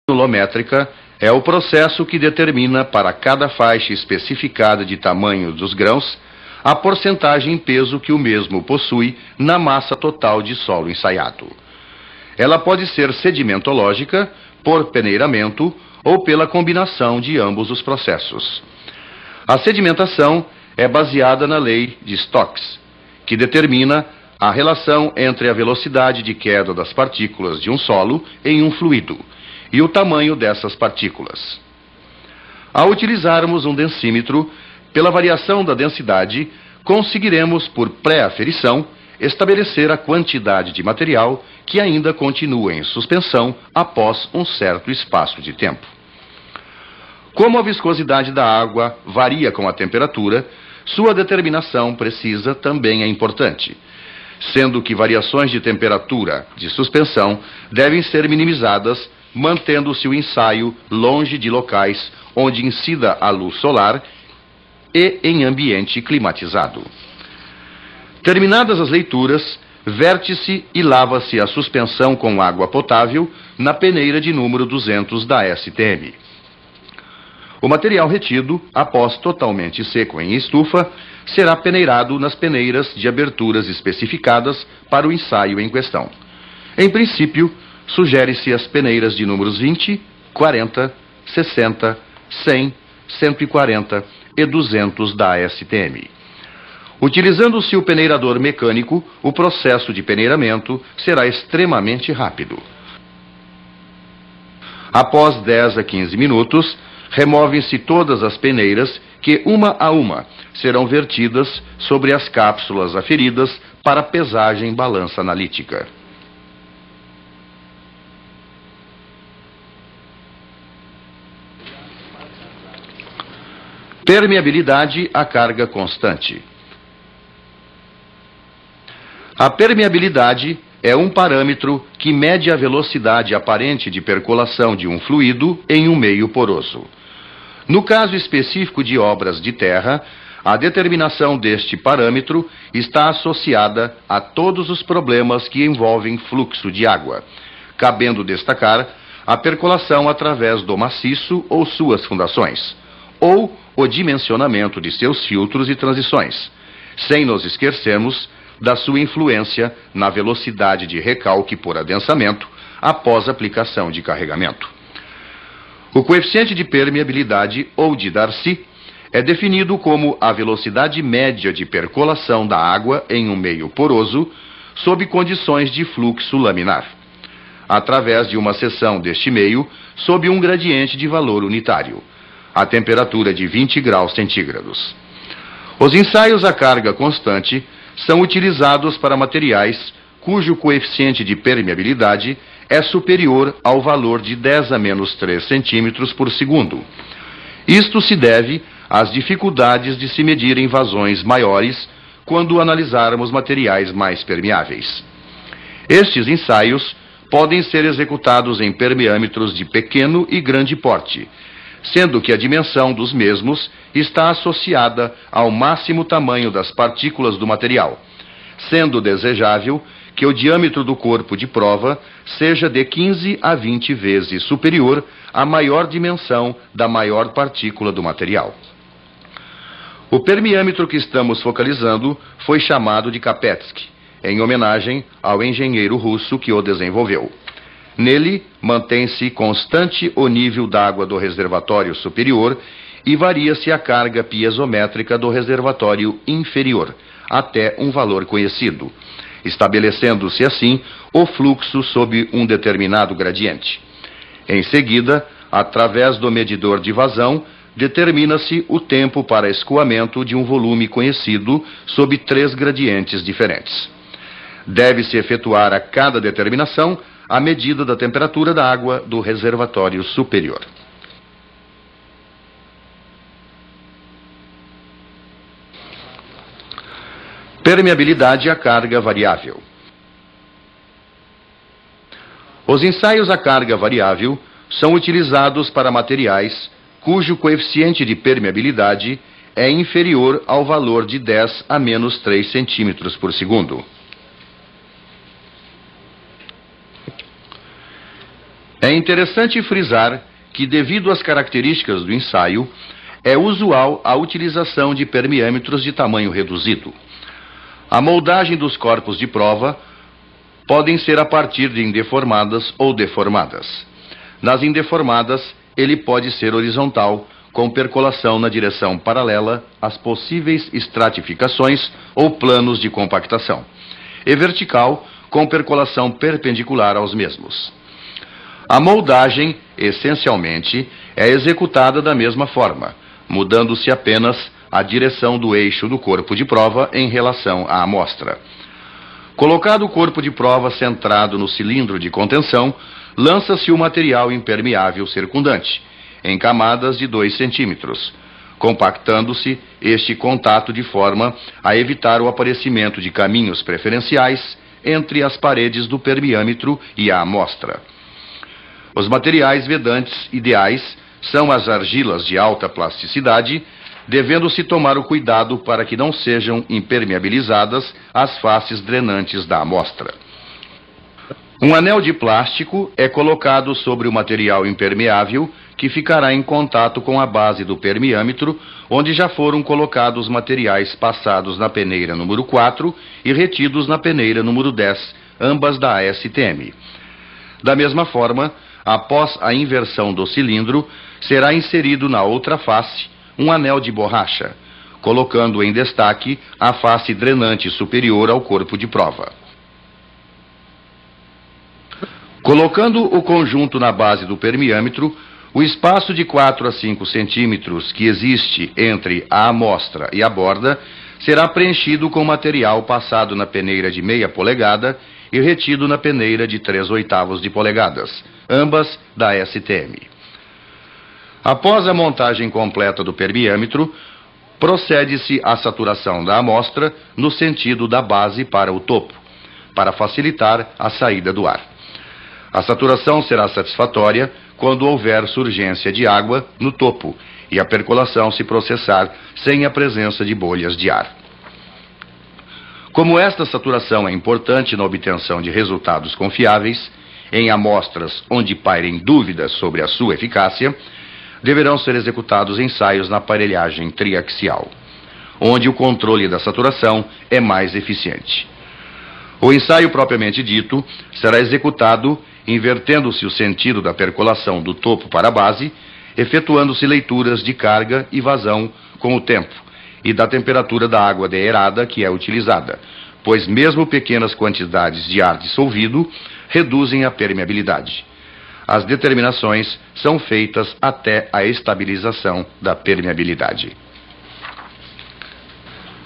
granulométrica é o processo que determina para cada faixa especificada de tamanho dos grãos a porcentagem em peso que o mesmo possui na massa total de solo ensaiado. Ela pode ser sedimentológica, por peneiramento ou pela combinação de ambos os processos. A sedimentação é baseada na lei de Stokes, que determina a relação entre a velocidade de queda das partículas de um solo em um fluido e o tamanho dessas partículas. Ao utilizarmos um densímetro, pela variação da densidade, conseguiremos, por pré-aferição, estabelecer a quantidade de material que ainda continua em suspensão após um certo espaço de tempo. Como a viscosidade da água varia com a temperatura, sua determinação precisa também é importante, sendo que variações de temperatura de suspensão devem ser minimizadas, mantendo-se o ensaio longe de locais onde incida a luz solar e em ambiente climatizado. Terminadas as leituras, verte-se e lava-se a suspensão com água potável na peneira de número 200 da STM. O material retido, após totalmente seco em estufa, será peneirado nas peneiras de aberturas especificadas para o ensaio em questão. Em princípio, sugere-se as peneiras de números 20, 40, 60, 100, 140 e 200 da STM. Utilizando-se o peneirador mecânico, o processo de peneiramento será extremamente rápido. Após 10 a 15 minutos, removem-se todas as peneiras que, uma a uma, serão vertidas sobre as cápsulas aferidas para pesagem em balança analítica. Permeabilidade à carga constante. A permeabilidade é um parâmetro que mede a velocidade aparente de percolação de um fluido em um meio poroso. No caso específico de obras de terra, a determinação deste parâmetro está associada a todos os problemas que envolvem fluxo de água, cabendo destacar a percolação através do maciço ou suas fundações, ou o dimensionamento de seus filtros e transições, sem nos esquecermos da sua influência na velocidade de recalque por adensamento após aplicação de carregamento. O coeficiente de permeabilidade, ou de Darcy, é definido como a velocidade média de percolação da água em um meio poroso sob condições de fluxo laminar, através de uma seção deste meio sob um gradiente de valor unitário, a temperatura de 20 graus centígrados. Os ensaios à carga constante são utilizados para materiais cujo coeficiente de permeabilidade é superior ao valor de 10 a menos 3 centímetros por segundo. Isto se deve às dificuldades de se medirem vazões maiores quando analisarmos materiais mais permeáveis. Estes ensaios podem ser executados em permeâmetros de pequeno e grande porte, sendo que a dimensão dos mesmos está associada ao máximo tamanho das partículas do material, sendo desejável que o diâmetro do corpo de prova seja de 15 a 20 vezes superior à maior dimensão da maior partícula do material. O permeâmetro que estamos focalizando foi chamado de Kapetsky, em homenagem ao engenheiro russo que o desenvolveu. Nele, mantém-se constante o nível d'água do reservatório superior e varia-se a carga piezométrica do reservatório inferior, até um valor conhecido, estabelecendo-se assim o fluxo sob um determinado gradiente. Em seguida, através do medidor de vazão, determina-se o tempo para escoamento de um volume conhecido sob 3 gradientes diferentes. Deve-se efetuar a cada determinação a medida da temperatura da água do reservatório superior. Permeabilidade à carga variável. Os ensaios à carga variável são utilizados para materiais cujo coeficiente de permeabilidade é inferior ao valor de 10 a menos 3 centímetros por segundo. É interessante frisar que, devido às características do ensaio, é usual a utilização de permeâmetros de tamanho reduzido. A moldagem dos corpos de prova podem ser a partir de indeformadas ou deformadas. Nas indeformadas, ele pode ser horizontal, com percolação na direção paralela às possíveis estratificações ou planos de compactação, e vertical, com percolação perpendicular aos mesmos. A moldagem, essencialmente, é executada da mesma forma, mudando-se apenas a direção do eixo do corpo de prova em relação à amostra. Colocado o corpo de prova centrado no cilindro de contenção, lança-se o material impermeável circundante, em camadas de 2 centímetros, compactando-se este contato de forma a evitar o aparecimento de caminhos preferenciais entre as paredes do permeâmetro e a amostra. Os materiais vedantes ideais são as argilas de alta plasticidade, devendo-se tomar o cuidado para que não sejam impermeabilizadas as faces drenantes da amostra. Um anel de plástico é colocado sobre o material impermeável, que ficará em contato com a base do permeâmetro, onde já foram colocados materiais passados na peneira número 4 e retidos na peneira número 10, ambas da ASTM. Da mesma forma, após a inversão do cilindro, será inserido na outra face um anel de borracha, colocando em destaque a face drenante superior ao corpo de prova. Colocando o conjunto na base do permeâmetro, o espaço de 4 a 5 centímetros que existe entre a amostra e a borda será preenchido com material passado na peneira de meia polegada e retido na peneira de 3/8 de polegadas, ambas da STM. Após a montagem completa do permeâmetro, procede-se à saturação da amostra no sentido da base para o topo, para facilitar a saída do ar. A saturação será satisfatória quando houver surgência de água no topo e a percolação se processar sem a presença de bolhas de ar. Como esta saturação é importante na obtenção de resultados confiáveis, em amostras onde pairem dúvidas sobre a sua eficácia, deverão ser executados ensaios na aparelhagem triaxial, onde o controle da saturação é mais eficiente. O ensaio propriamente dito será executado invertendo-se o sentido da percolação do topo para a base, efetuando-se leituras de carga e vazão com o tempo e da temperatura da água deaerada que é utilizada, pois mesmo pequenas quantidades de ar dissolvido reduzem a permeabilidade. As determinações são feitas até a estabilização da permeabilidade.